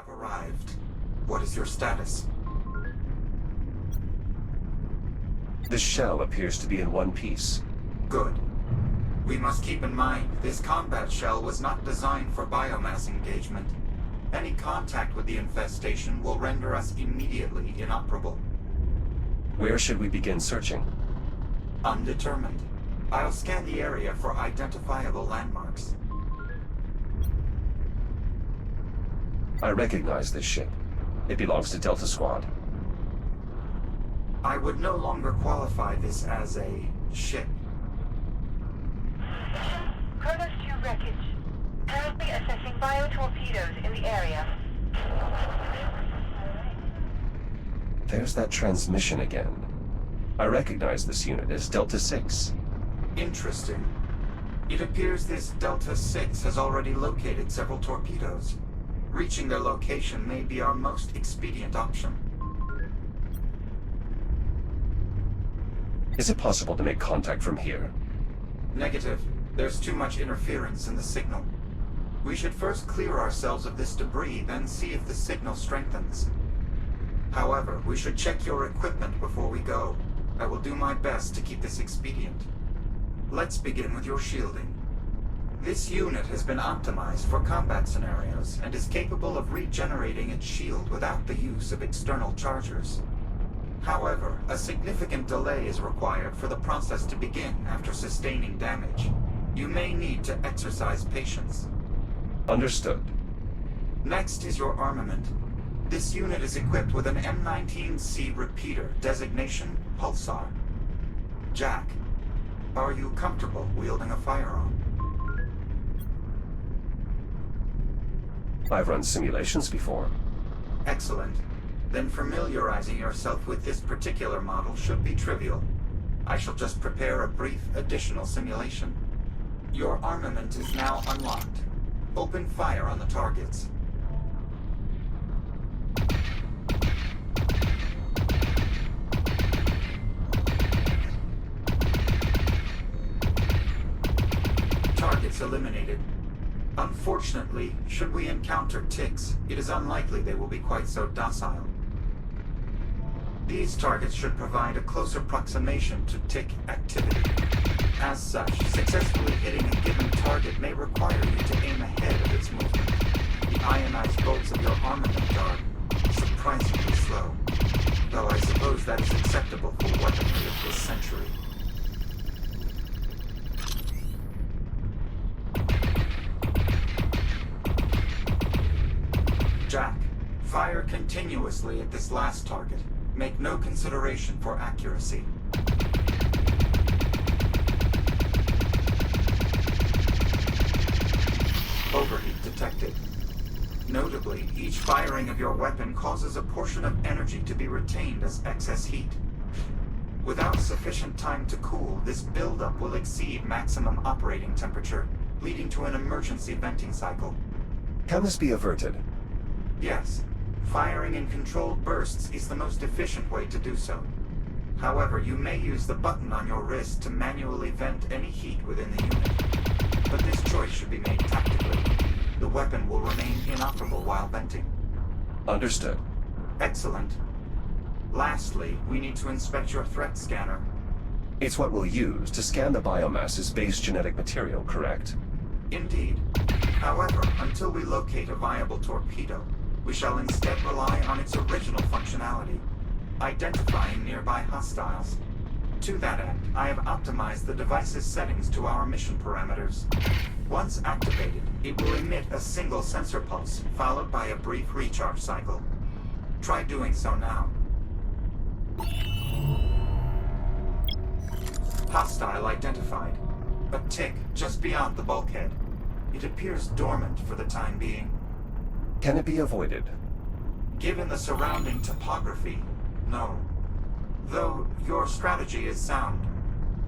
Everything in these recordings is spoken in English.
have arrived. What is your status? This shell appears to be in one piece. Good. We must keep in mind, this combat shell was not designed for biomass engagement. Any contact with the infestation will render us immediately inoperable. Where should we begin searching? Undetermined. I'll scan the area for identifiable landmarks. I recognize this ship. It belongs to Delta Squad. I would no longer qualify this as a ship. Kronos 2 wreckage. Currently assessing biotorpedoes in the area. There's that transmission again. I recognize this unit as Delta 6. Interesting. It appears this Delta 6 has already located several torpedoes. Reaching their location may be our most expedient option. Is it possible to make contact from here? Negative. There's too much interference in the signal. We should first clear ourselves of this debris, then see if the signal strengthens. However, we should check your equipment before we go. I will do my best to keep this expedient. Let's begin with your shielding. This unit has been optimized for combat scenarios and is capable of regenerating its shield without the use of external chargers. However, a significant delay is required for the process to begin after sustaining damage. You may need to exercise patience. Understood. Next is your armament. This unit is equipped with an M19C repeater, designation Pulsar. Jack, are you comfortable wielding a firearm? I've run simulations before. Excellent. Then familiarizing yourself with this particular model should be trivial. I shall just prepare a brief additional simulation. Your armament is now unlocked. Open fire on the targets. Targets eliminated. Unfortunately, should we encounter ticks, it is unlikely they will be quite so docile. These targets should provide a close approximation to tick activity. As such, successfully hitting a given target may require you to aim ahead of its movement. The ionized bolts of your armament are surprisingly slow, though I suppose that is acceptable for weaponry of this century. Jack, fire continuously at this last target. Make no consideration for accuracy. Overheat detected. Notably, each firing of your weapon causes a portion of energy to be retained as excess heat. Without sufficient time to cool, this buildup will exceed maximum operating temperature, leading to an emergency venting cycle. Can this be averted? Yes. Firing in controlled bursts is the most efficient way to do so. However, you may use the button on your wrist to manually vent any heat within the unit. But this choice should be made tactically. The weapon will remain inoperable while venting. Understood. Excellent. Lastly, we need to inspect your threat scanner. It's what we'll use to scan the biomass's base genetic material, correct? Indeed. However, until we locate a viable torpedo, we shall instead rely on its original functionality, identifying nearby hostiles. To that end, I have optimized the device's settings to our mission parameters. Once activated, it will emit a single sensor pulse, followed by a brief recharge cycle. Try doing so now. Hostile identified. A tick just beyond the bulkhead. It appears dormant for the time being. Can it be avoided? Given the surrounding topography, no. Though your strategy is sound,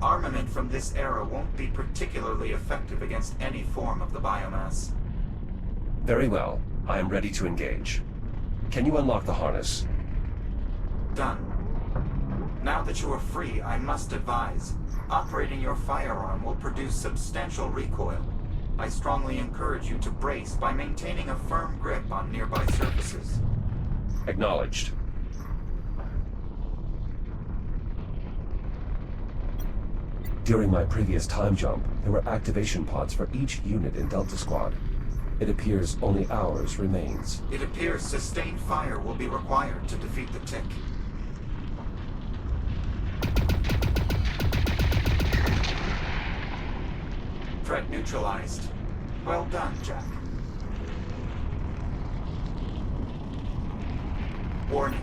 armament from this era won't be particularly effective against any form of the biomass. Very well. I am ready to engage. Can you unlock the harness? Done. Now that you are free, I must advise, operating your firearm will produce substantial recoil. I strongly encourage you to brace by maintaining a firm grip on nearby surfaces. Acknowledged. During my previous time jump, there were activation pods for each unit in Delta Squad. It appears only ours remains. It appears sustained fire will be required to defeat the tick. Threat neutralized. Well done, Jack. Warning.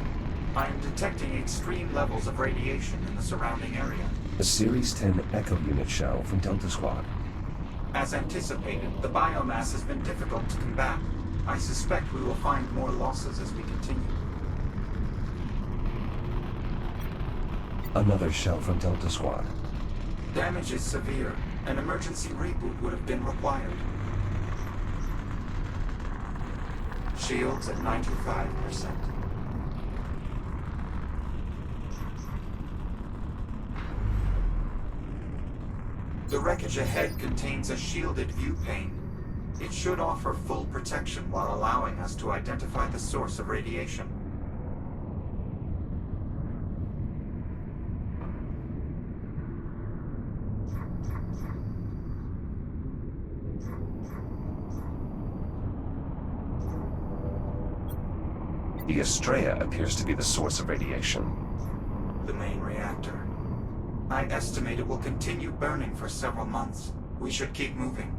I am detecting extreme levels of radiation in the surrounding area. A Series 10 Echo unit shell from Delta Squad. As anticipated, the biomass has been difficult to combat. I suspect we will find more losses as we continue. Another shell from Delta Squad. Damage is severe. An emergency reboot would have been required. Shields at 95%. The wreckage ahead contains a shielded view pane. It should offer full protection while allowing us to identify the source of radiation. The Estrella appears to be the source of radiation. The main reactor. I estimate it will continue burning for several months. We should keep moving.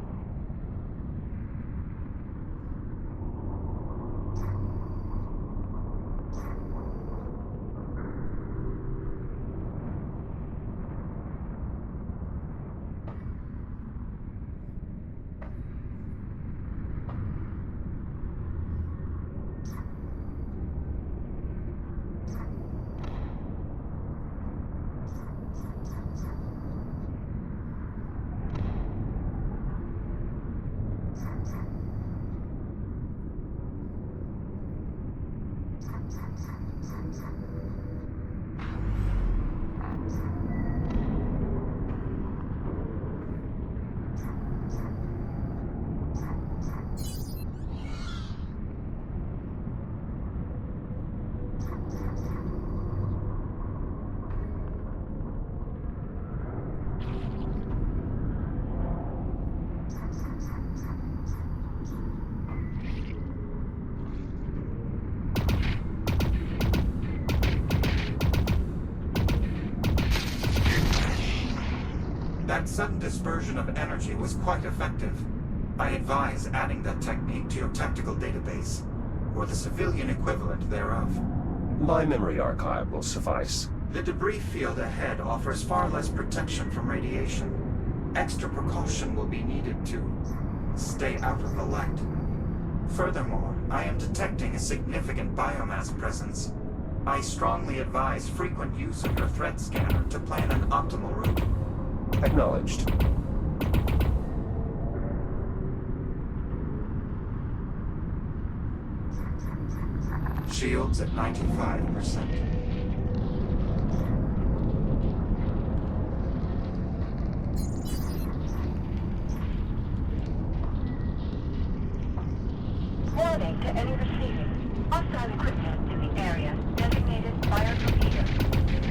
That sudden dispersion of energy was quite effective. I advise adding that technique to your tactical database, or the civilian equivalent thereof. My memory archive will suffice. The debris field ahead offers far less protection from radiation. Extra precaution will be needed to stay out of the light. Furthermore, I am detecting a significant biomass presence. I strongly advise frequent use of your threat scanner to plan an optimal route. Acknowledged. Shields at 95%. Warning to any receiving. Hostile equipment in the area designated fire torpedo.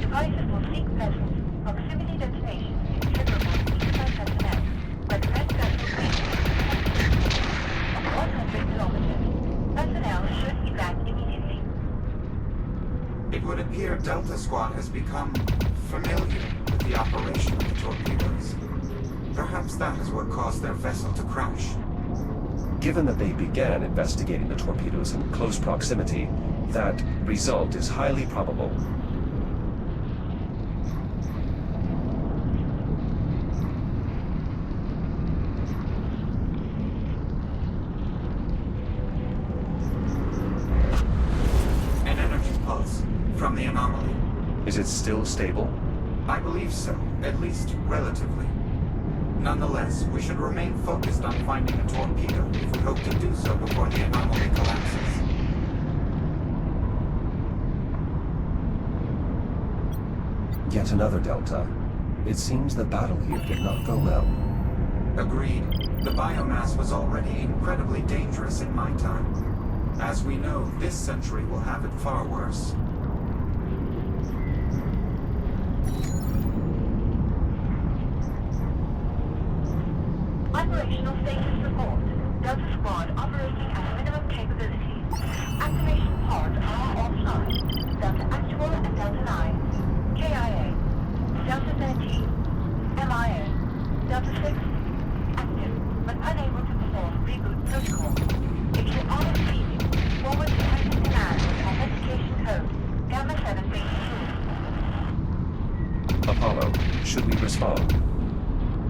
Devices will seek vessels. Proximity detonation is triggerable to nearby personnel. Recommend vessels maintain 100 kilometers. Personnel should evac immediately. It would appear Delta Squad has become familiar with the operation of the torpedoes. Perhaps that is what caused their vessel to crash. Given that they began investigating the torpedoes in close proximity, that result is highly probable. An energy pulse from the anomaly. Is it still stable? I believe so, at least relatively. Nonetheless, we should remain focused on finding a torpedo if we hope to do so before the anomaly collapses. Yet another Delta. It seems the battle here did not go well. Agreed. The biomass was already incredibly dangerous in my time. As we know, this century will have it far worse. Operational status report. Delta Squad operating at minimum capability. Activation pods are offline. Delta Actual and Delta 9. KIA. Delta 13. MIA. Delta 6. Active, but unable to perform reboot protocol. If you are receiving, forward to Titan Command with authentication code Gamma 7 base 2. Apollo, should we respond?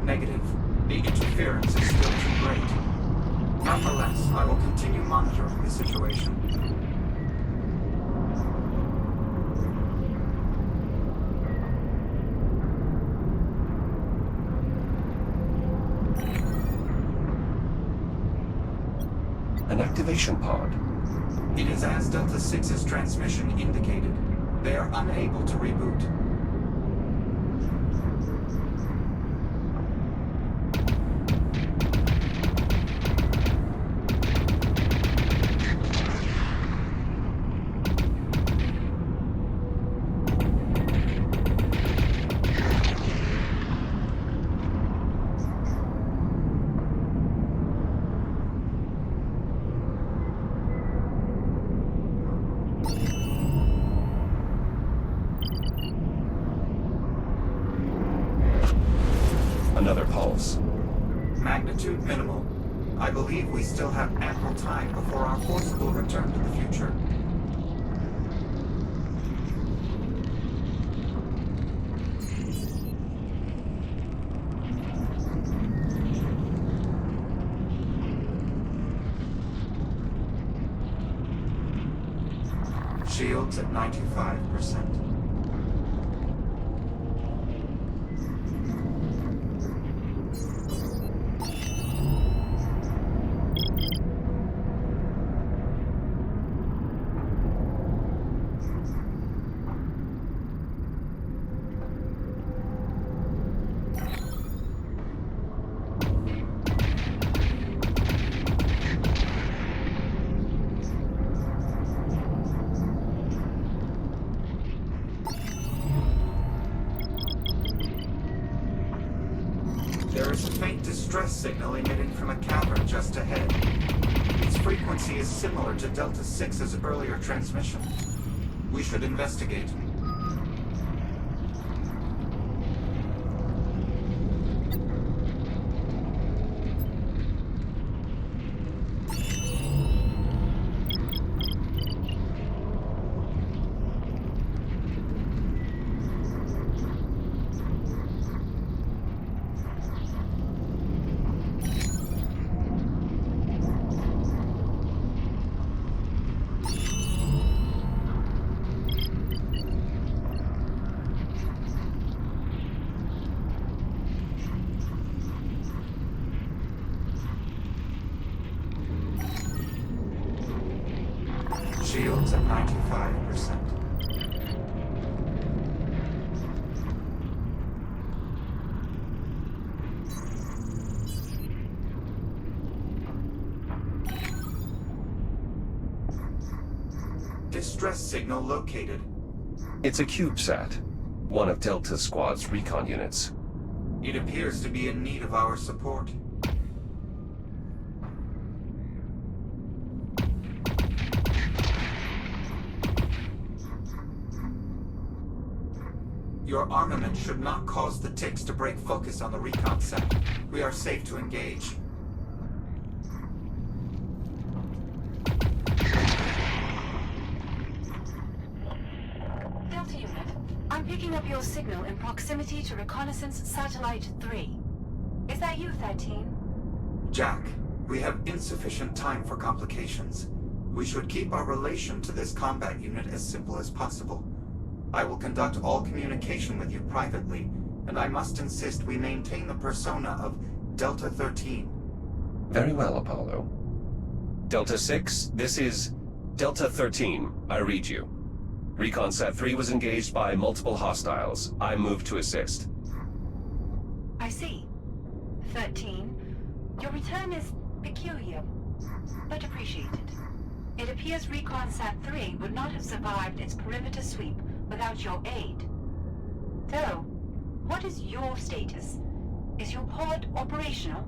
Negative. The interference is still too great. Nonetheless, I will continue monitoring the situation. An activation pod. It is as Delta 6's transmission indicated. They are unable to reboot. Another pulse. Magnitude minimal. I believe we still have ample time before our forcible return to the future. Shields at 95%. There is a faint distress signal emitting from a cavern just ahead. Its frequency is similar to Delta 6's earlier transmission. We should investigate. Shields at 95%. Distress signal located. It's a CubeSat, one of Delta Squad's recon units. It appears to be in need of our support. Your armament should not cause the ticks to break focus on the recon set. We are safe to engage. Delta Unit, I'm picking up your signal in proximity to Reconnaissance Satellite 3. Is that you, 13? Jack, we have insufficient time for complications. We should keep our relation to this combat unit as simple as possible. I will conduct all communication with you privately, and I must insist we maintain the persona of Delta 13. Very well, Apollo. Delta 6, this is Delta 13. I read you. Recon Sat 3 was engaged by multiple hostiles. I moved to assist. I see. 13. Your return is peculiar, but appreciated. It appears Recon Sat-3 would not have survived its perimeter sweep without your aid. So, what is your status? Is your pod operational?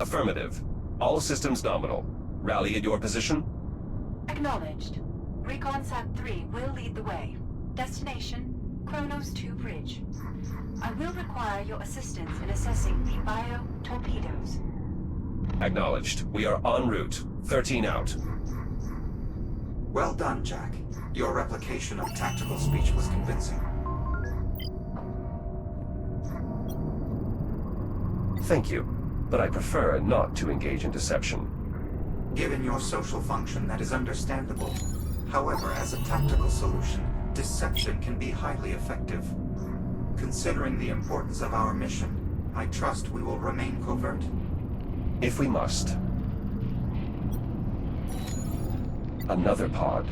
Affirmative. All systems nominal. Rally at your position? Acknowledged. Recon Sat-3 will lead the way. Destination, Kronos 2 Bridge. I will require your assistance in assessing the bio-torpedoes. Acknowledged. We are en route. 13 out. Well done, Jack. Your replication of tactical speech was convincing. Thank you, but I prefer not to engage in deception. Given your social function, that is understandable. However, as a tactical solution, deception can be highly effective. Considering the importance of our mission, I trust we will remain covert. If we must. Another pod.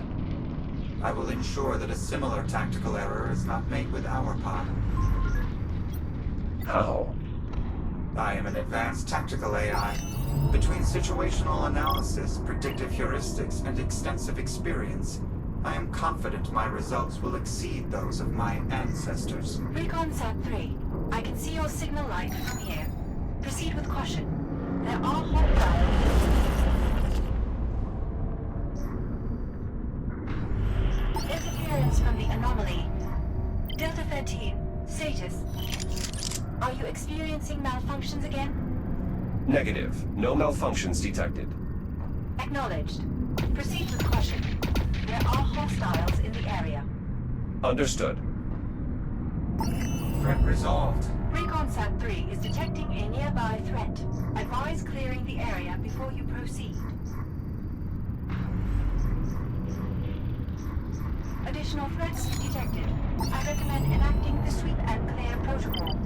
I will ensure that a similar tactical error is not made with our pod. How? I am an advanced tactical AI. Between situational analysis, predictive heuristics, and extensive experience, I am confident my results will exceed those of my ancestors. Recon Sat-3, I can see your signal light from here. Proceed with caution. There are hostiles. Interference from the anomaly. Delta 13, status. Are you experiencing malfunctions again? Negative. No malfunctions detected. Acknowledged. Proceed with caution. There are hostiles in the area. Understood. Threat resolved. Recon Sat-3 is detecting a nearby threat. Advise clearing the area before you proceed. Additional threats detected. I recommend enacting the sweep and clear protocol.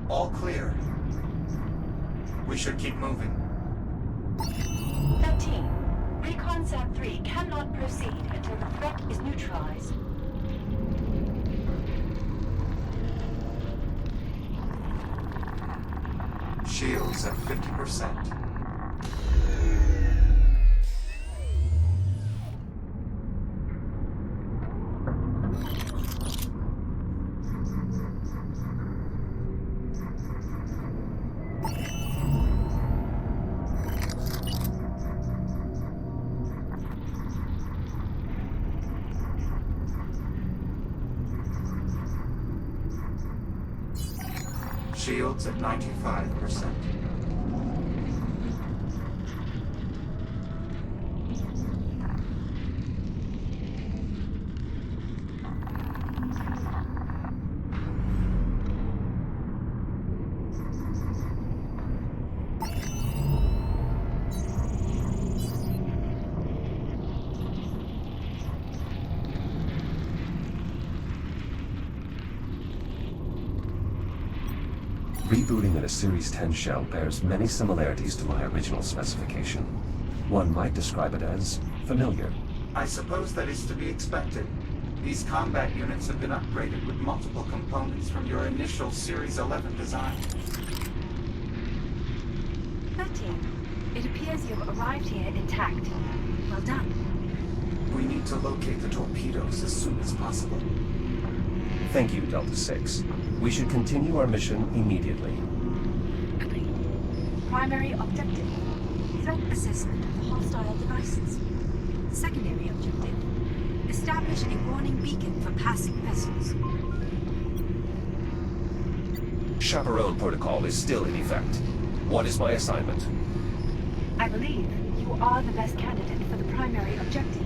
All clear. We should keep moving. 13. Recon Sat-3 cannot proceed until the threat is neutralized. Shields at 50%. Shields at 95%. Rebooting in a Series 10 shell bears many similarities to my original specification. One might describe it as familiar. I suppose that is to be expected. These combat units have been upgraded with multiple components from your initial Series 11 design. 13. It appears you have arrived here intact. Well done. We need to locate the torpedoes as soon as possible. Thank you, Delta 6. We should continue our mission immediately. Agreed. Primary objective. Threat assessment of hostile devices. Secondary objective. Establish a warning beacon for passing vessels. Chaperone protocol is still in effect. What is my assignment? I believe you are the best candidate for the primary objective.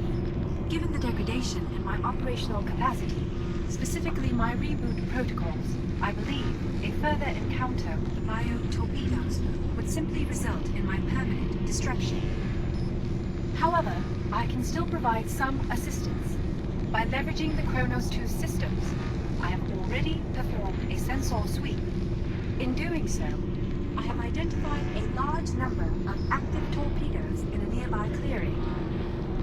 Given the degradation in my operational capacity, Specifically my reboot protocols, I believe a further encounter with the bio-torpedoes would simply result in my permanent destruction. However, I can still provide some assistance. By leveraging the Kronos 2 systems, I have already performed a sensor sweep. In doing so, I have identified a large number of active torpedoes in a nearby clearing.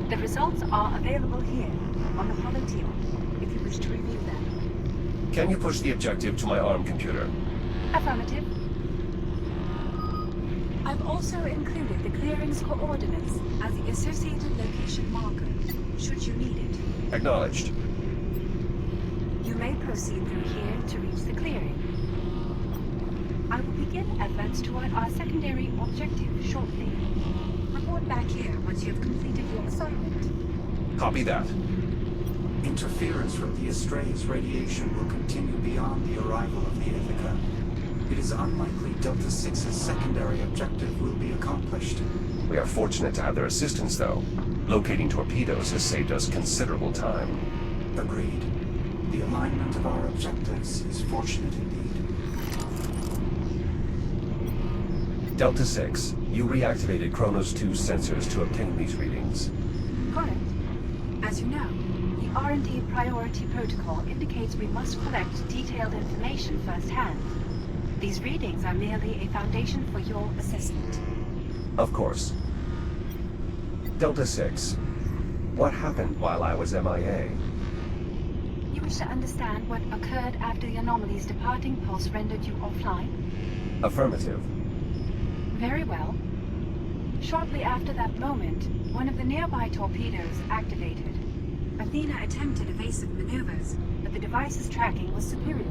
The results are available here on the Polyteal, if you wish to review them. Can you push the objective to my ARM computer? Affirmative. I've also included the clearing's coordinates as the associated location marker, should you need it. Acknowledged. You may proceed through here to reach the clearing. I will begin advance toward our secondary objective shortly. Report back here once you have completed your assignment. Copy that. Interference from the Astray's radiation will continue beyond the arrival of the Ithaca. It is unlikely Delta 6's secondary objective will be accomplished. We are fortunate to have their assistance, though. Locating torpedoes has saved us considerable time. Agreed. The alignment of our objectives is fortunate indeed. Delta 6, you reactivated Kronos 2's sensors to obtain these readings. Correct. As you know, the R&D priority protocol indicates we must collect detailed information firsthand. These readings are merely a foundation for your assessment. Of course. Delta 6, what happened while I was MIA? You wish to understand what occurred after the anomaly's departing pulse rendered you offline? Affirmative. Very well. Shortly after that moment, one of the nearby torpedoes activated. Athena attempted evasive maneuvers, but the device's tracking was superior.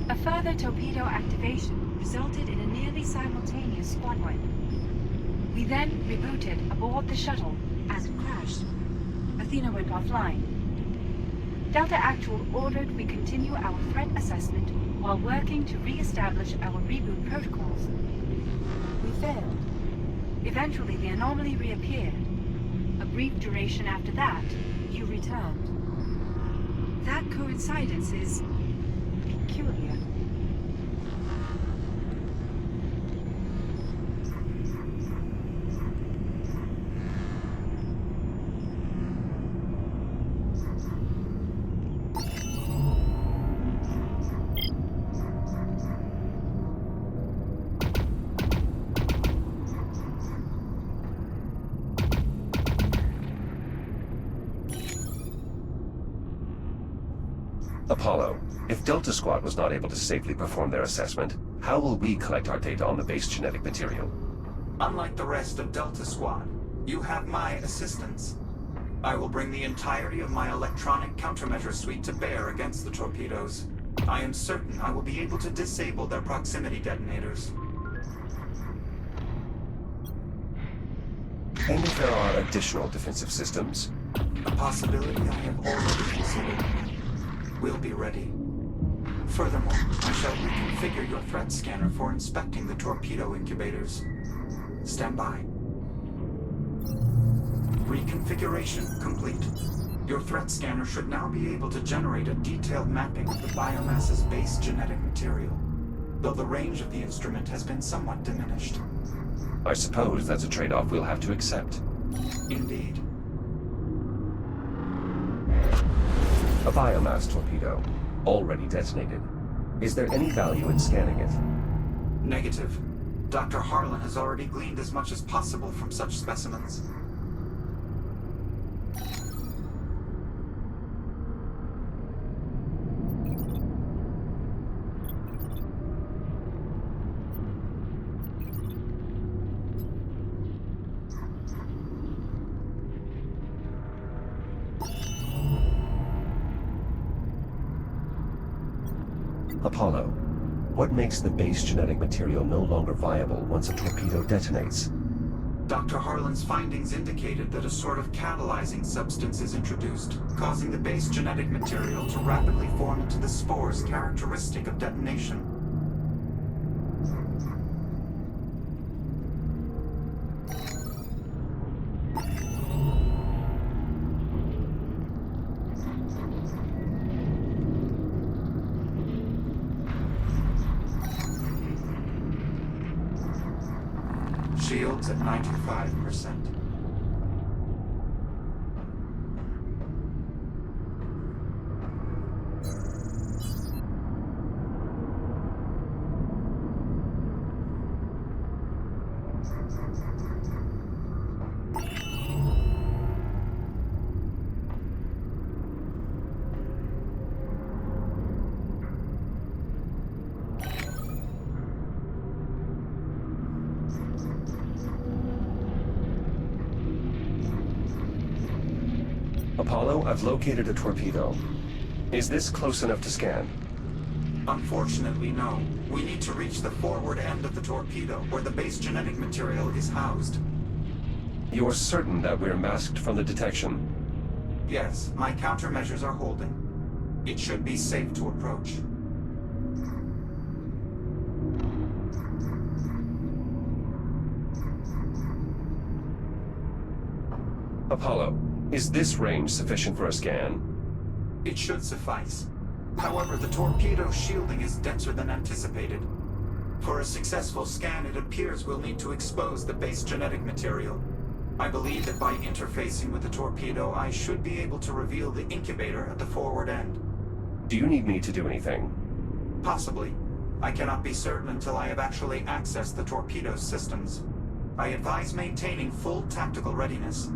A further torpedo activation resulted in a nearly simultaneous squad wipe. We then rebooted aboard the shuttle as it crashed. Athena went offline. Delta Actual ordered we continue our threat assessment while working to re-establish our reboot protocols. We failed. Eventually, the anomaly reappeared. A brief duration after that, you returned. That coincidence is peculiar. Apollo, if Delta Squad was not able to safely perform their assessment, how will we collect our data on the base genetic material? Unlike the rest of Delta Squad, you have my assistance. I will bring the entirety of my electronic countermeasure suite to bear against the torpedoes. I am certain I will be able to disable their proximity detonators. And if there are additional defensive systems? A possibility I have already considered. We'll be ready. Furthermore, I shall reconfigure your threat scanner for inspecting the torpedo incubators. Stand by. Reconfiguration complete. Your threat scanner should now be able to generate a detailed mapping of the biomass's base genetic material, though the range of the instrument has been somewhat diminished. I suppose that's a trade-off we'll have to accept. Indeed. A biomass torpedo, already detonated. Is there any value in scanning it? Negative. Dr. Harlan has already gleaned as much as possible from such specimens. Apollo, what makes the base genetic material no longer viable once a torpedo detonates? Dr. Harlan's findings indicated that a sort of catalyzing substance is introduced, causing the base genetic material to rapidly form into the spores characteristic of detonation. Shields at 95%. Apollo, I've located a torpedo. Is this close enough to scan? Unfortunately, no. We need to reach the forward end of the torpedo, where the base genetic material is housed. You're certain that we're masked from the detection? Yes, my countermeasures are holding. It should be safe to approach. Apollo, is this range sufficient for a scan? It should suffice. However, the torpedo's shielding is denser than anticipated. For a successful scan, it appears we'll need to expose the base genetic material. I believe that by interfacing with the torpedo, I should be able to reveal the incubator at the forward end. Do you need me to do anything? Possibly. I cannot be certain until I have actually accessed the torpedo's systems. I advise maintaining full tactical readiness.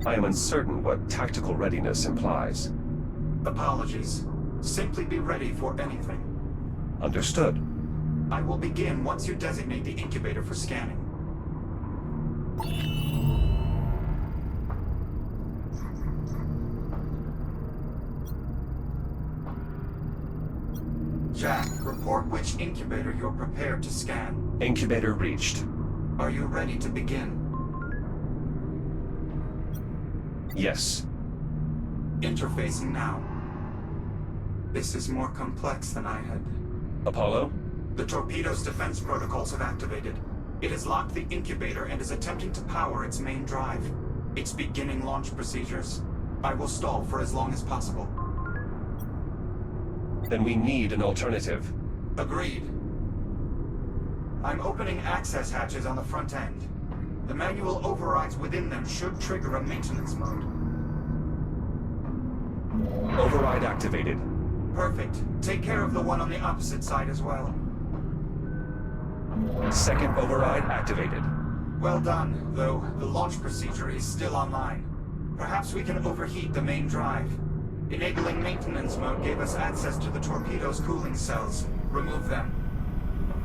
I am uncertain what tactical readiness implies. Apologies. Simply be ready for anything. Understood. I will begin once you designate the incubator for scanning. Jack, report which incubator you're prepared to scan. Incubator reached. Are you ready to begin? Yes. Interfacing now. This is more complex than I had. Apollo? The torpedo's defense protocols have activated. It has locked the incubator and is attempting to power its main drive. It's beginning launch procedures. I will stall for as long as possible. Then we need an alternative. Agreed. I'm opening access hatches on the front end. The manual overrides within them should trigger a maintenance mode. Override activated. Perfect. Take care of the one on the opposite side as well. Second override activated. Well done, though the launch procedure is still online. Perhaps we can overheat the main drive. Enabling maintenance mode gave us access to the torpedo's cooling cells. Remove them.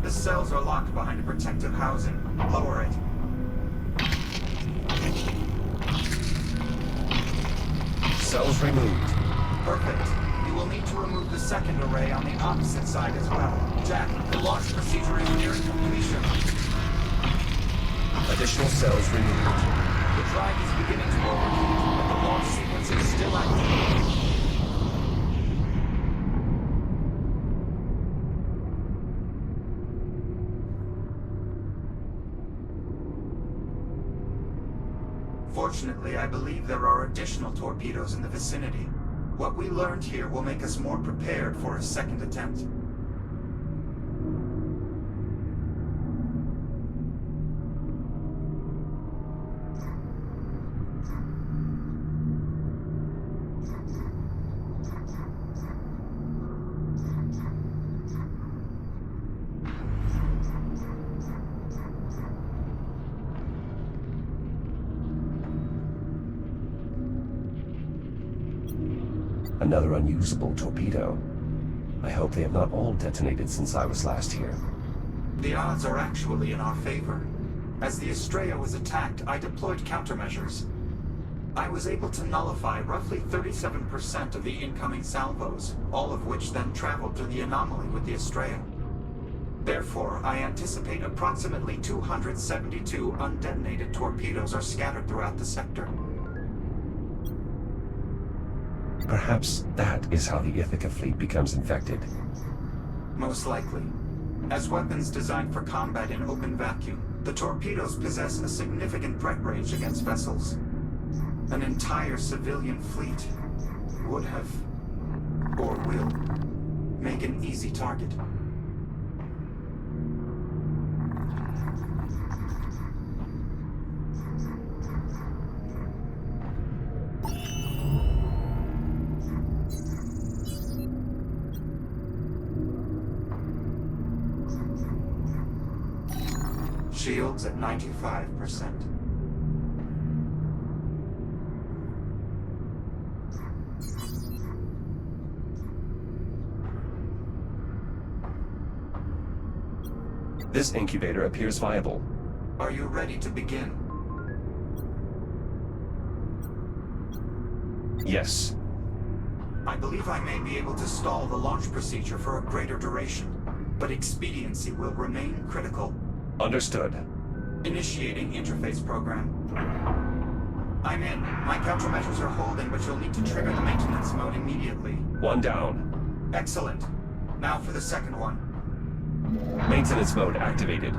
The cells are locked behind a protective housing. Lower it. Cells removed. Perfect. You will need to remove the second array on the opposite side as well. Jack, the launch procedure is nearing completion. Additional cells removed. The drive is beginning to overheat, but the launch sequence is still active. Fortunately, I believe there are additional torpedoes in the vicinity. What we learned here will make us more prepared for a second attempt. Another unusable torpedo. I hope they have not all detonated since I was last here. The odds are actually in our favor. As the Estrella was attacked, I deployed countermeasures. I was able to nullify roughly 37% of the incoming salvos, all of which then traveled to the anomaly with the Estrella. Therefore, I anticipate approximately 272 undetonated torpedoes are scattered throughout the sector. Perhaps that is how the Ithaca fleet becomes infected. Most likely. As weapons designed for combat in open vacuum, the torpedoes possess a significant threat range against vessels. An entire civilian fleet would have, or will, make an easy target. Shields at 95%. This incubator appears viable. Are you ready to begin? Yes. I believe I may be able to stall the launch procedure for a greater duration, but expediency will remain critical. Understood. Initiating interface program. I'm in. My countermeasures are holding, but you'll need to trigger the maintenance mode immediately. One down. Excellent. Now for the second one. Maintenance mode activated.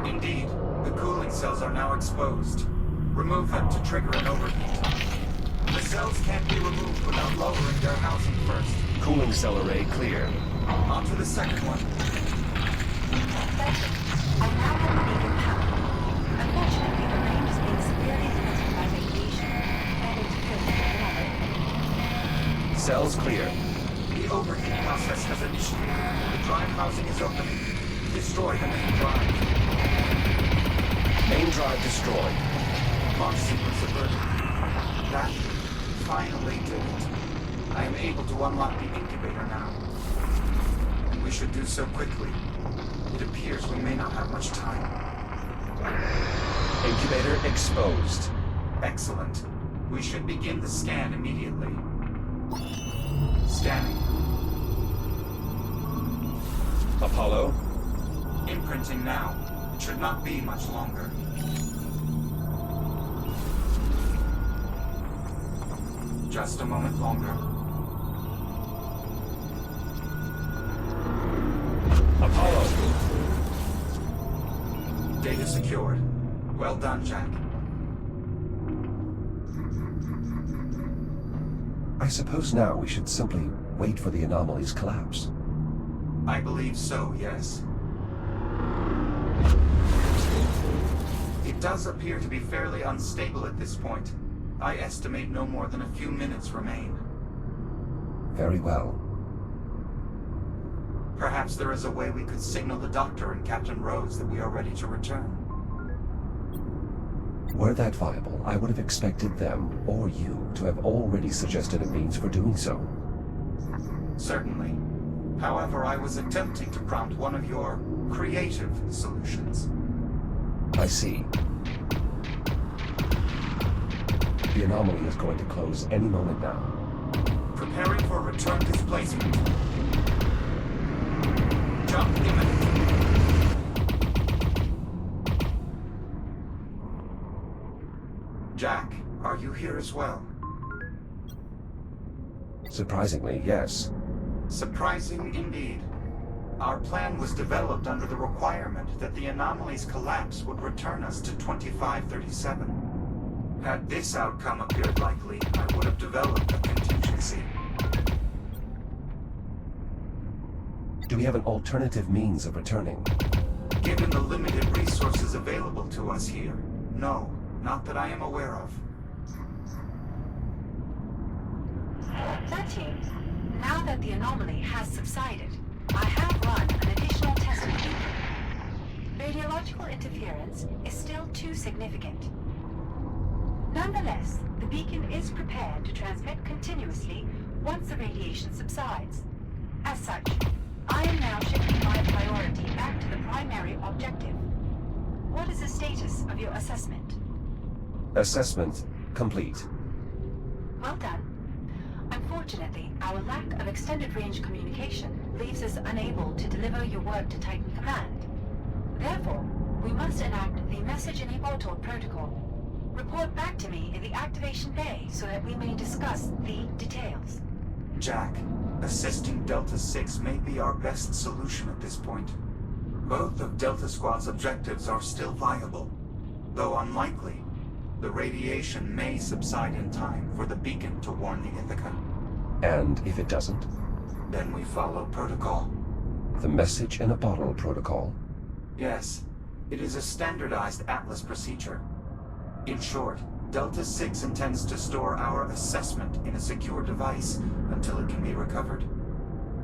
Indeed. The cooling cells are now exposed. Remove them to trigger an overheat. The cells can't be removed without lowering their housing first. Cooling cell array clear. On to the second one. I now have the beacon power. Unfortunately, the range is being severely limited by radiation and interference with the Cells clear. The overheat process has initiated. The drive housing is opening. Destroy the main drive. Main drive destroyed. Launch sequence averted. That finally did it. I am able to unlock the incubator now. And we should do so quickly. It appears we may not have much time. Incubator exposed. Excellent. We should begin the scan immediately. Scanning. Apollo. Imprinting now. It should not be much longer. Just a moment longer. Apollo. Data secured. Well done, Jack. I suppose now we should simply wait for the anomaly's collapse. I believe so, yes. It does appear to be fairly unstable at this point. I estimate no more than a few minutes remain. Very well. Perhaps there is a way we could signal the Doctor and Captain Rhodes that we are ready to return. Were that viable, I would have expected them, or you, to have already suggested a means for doing so. Certainly. However, I was attempting to prompt one of your creative solutions. I see. The anomaly is going to close any moment now. Preparing for return displacement. Jump imminent. Jack, are you here as well? Surprisingly, yes. Surprising indeed. Our plan was developed under the requirement that the anomaly's collapse would return us to 2537. Had this outcome appeared likely, I would have developed a contingency. Do we have an alternative means of returning? Given the limited resources available to us here, no, not that I am aware of. 13. Now that the anomaly has subsided, I have run an additional test of the beacon. Radiological interference is still too significant. Nonetheless, the beacon is prepared to transmit continuously once the radiation subsides. As such, I am now shifting my priority back to the primary objective. What is the status of your assessment? Assessment complete. Well done. Unfortunately, our lack of extended range communication leaves us unable to deliver your work to Titan Command. Therefore, we must enact the Message Enabled Protocol. Report back to me in the activation bay so that we may discuss the details. Jack, assisting Delta 6 may be our best solution at this point. Both of Delta Squad's objectives are still viable, though unlikely. The radiation may subside in time for the beacon to warn the Ithaca. And if it doesn't? Then we follow protocol. The message in a bottle protocol? Yes, it is a standardized Atlas procedure. In short, Delta 6 intends to store our assessment in a secure device until it can be recovered.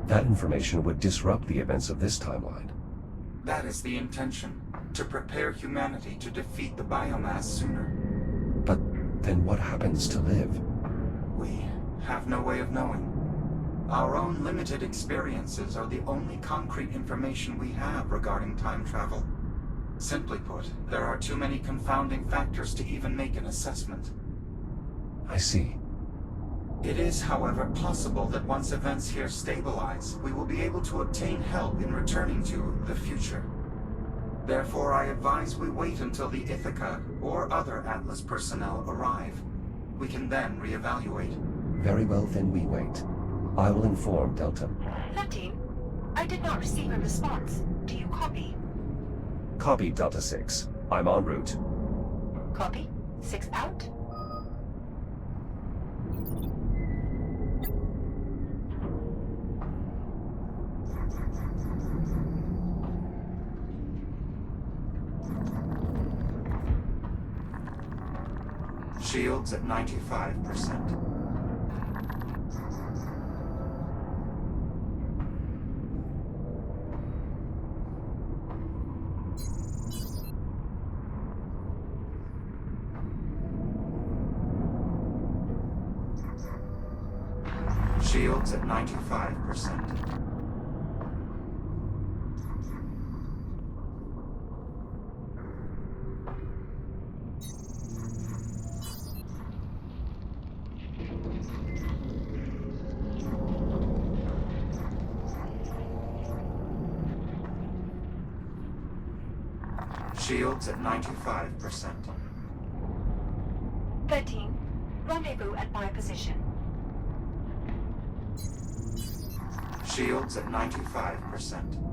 That information would disrupt the events of this timeline. That is the intention. to prepare humanity to defeat the biomass sooner. But then what happens to Liv? We have no way of knowing. Our own limited experiences are the only concrete information we have regarding time travel. Simply put, there are too many confounding factors to even make an assessment. I see. It is, however, possible that once events here stabilize, we will be able to obtain help in returning to the future. Therefore, I advise we wait until the Ithaca or other Atlas personnel arrive. We can then reevaluate. Very well, then we wait. I will inform Delta. 13. I did not receive a response. Do you copy? Copy, Delta 6. I'm en route. Copy. 6 out. Shields at 95%. Shields at 95%. Shields at 95%. 13. Rendezvous at my position. Shields at 95%.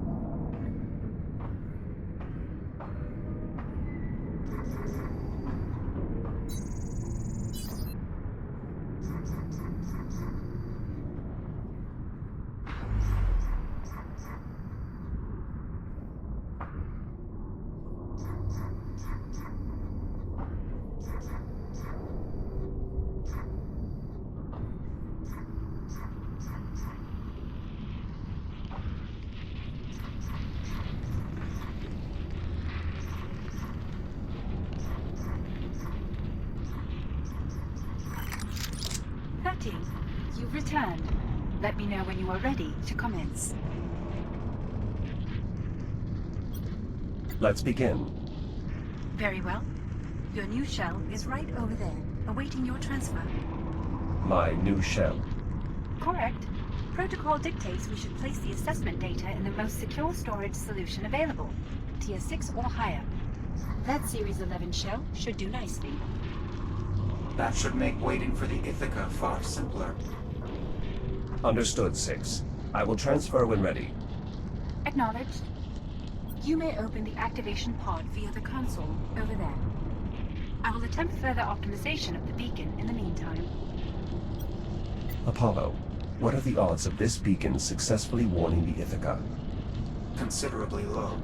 You've returned. Let me know when you are ready to commence. Let's begin. Very well. Your new shell is right over there, awaiting your transfer. My new shell. Correct. Protocol dictates we should place the assessment data in the most secure storage solution available, Tier 6 or higher. That Series 11 shell should do nicely. That should make waiting for the Ithaca far simpler. Understood, 6. I will transfer when ready. Acknowledged. You may open the activation pod via the console over there. I will attempt further optimization of the beacon in the meantime. Apollo, what are the odds of this beacon successfully warning the Ithaca? Considerably low.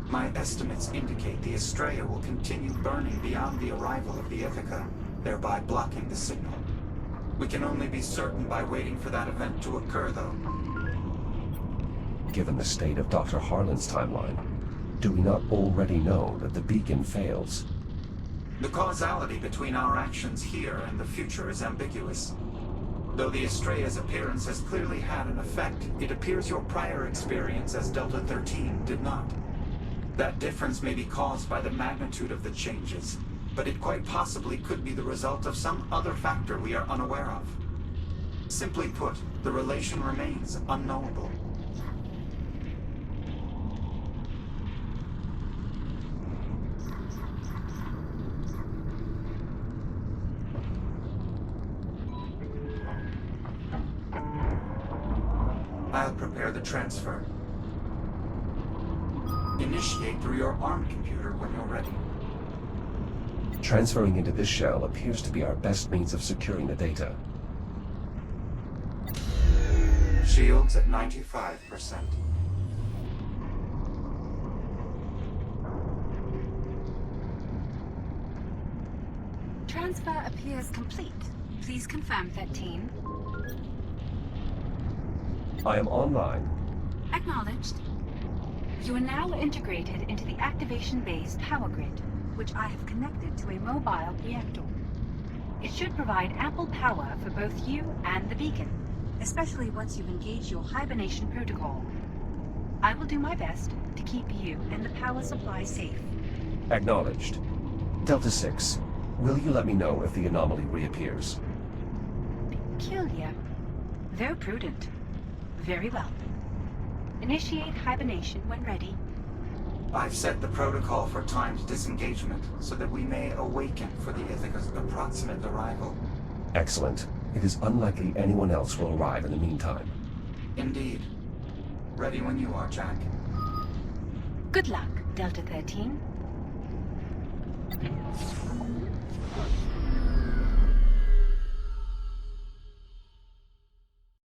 My estimates indicate the Estrella will continue burning beyond the arrival of the Ithaca, thereby blocking the signal. We can only be certain by waiting for that event to occur, though. Given the state of Dr. Harlan's timeline, do we not already know that the beacon fails? The causality between our actions here and the future is ambiguous. Though the Estrella's appearance has clearly had an effect, it appears your prior experience as Delta 13 did not. That difference may be caused by the magnitude of the changes, but it quite possibly could be the result of some other factor we are unaware of. Simply put, the relation remains unknowable. I'll prepare the transfer. Initiate through your ARM computer when you're ready. Transferring into this shell appears to be our best means of securing the data. Shields at 95%. Transfer appears complete. Please confirm, 13. I am online. Acknowledged. You are now integrated into the activation-based power grid, which I have connected to a mobile reactor. It should provide ample power for both you and the beacon, especially once you've engaged your hibernation protocol. I will do my best to keep you and the power supply safe. Acknowledged. Delta 6, will you let me know if the anomaly reappears? Peculiar, though prudent. Very well. Initiate hibernation when ready. I've set the protocol for timed disengagement so that we may awaken for the Ithaca's approximate arrival. Excellent. It is unlikely anyone else will arrive in the meantime. Indeed. Ready when you are, Jack. Good luck, Delta 13.